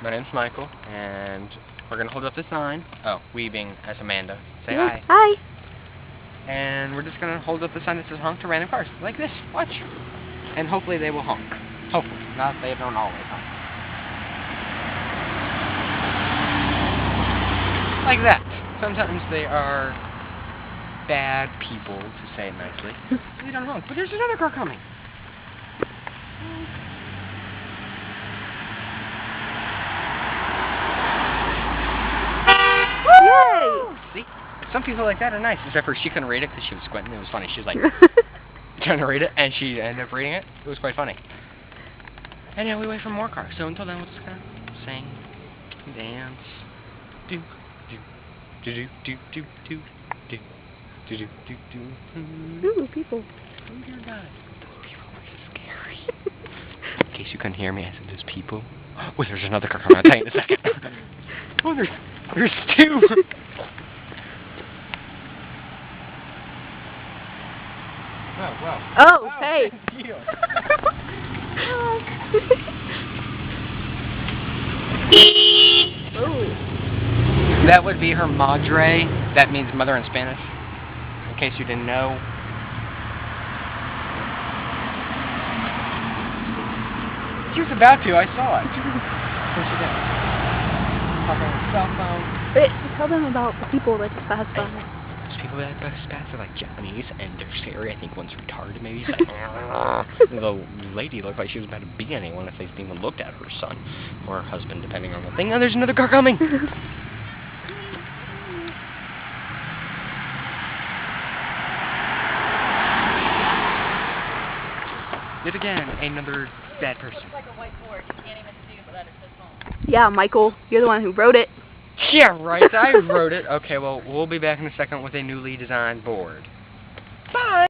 My name's Michael, and we're gonna hold up the sign. Oh, we being as Amanda. Say Yeah. hi. Hi. And we're just gonna hold up the sign that says honk to random cars. Like this. Watch. And hopefully they will honk. Hopefully. Not they don't always honk. Like that. Sometimes they are bad people, to say it nicely. They don't honk. But there's another car coming. Yay! See? Some people like that are nice. Except for she couldn't read it because she was squinting. It was funny. She was like trying to read it, and she ended up reading it. It was quite funny. And yeah, we wait for more cars. So until then, we're just gonna sing, dance, do do do do do do do do do do do. Ooh, people. Oh dear God, those people are so scary. In case you couldn't hear me, I said those people. Oh, there's another car coming. I'll tell you in a second. Oh, there's two. Wow. Oh, hey. Thank you. Oh. That would be her madre. That means mother in Spanish. In case you didn't know. She was about to. I saw it. What she did? Talking on her cell phone. Wait, tell them about the people that just passed by. Those people that pass are like Japanese, and they're scary. I think one's retarded, maybe. Like, the lady looked like she was about to beat anyone if they even looked at her son or her husband, depending on the thing. Oh, there's another car coming. Yet again, another bad person. It's like a whiteboard. You can't even see the letters. It's home. Yeah, Michael, you're the one who wrote it. Yeah, right. I wrote it. Okay, well, we'll be back in a second with a newly designed board. Bye!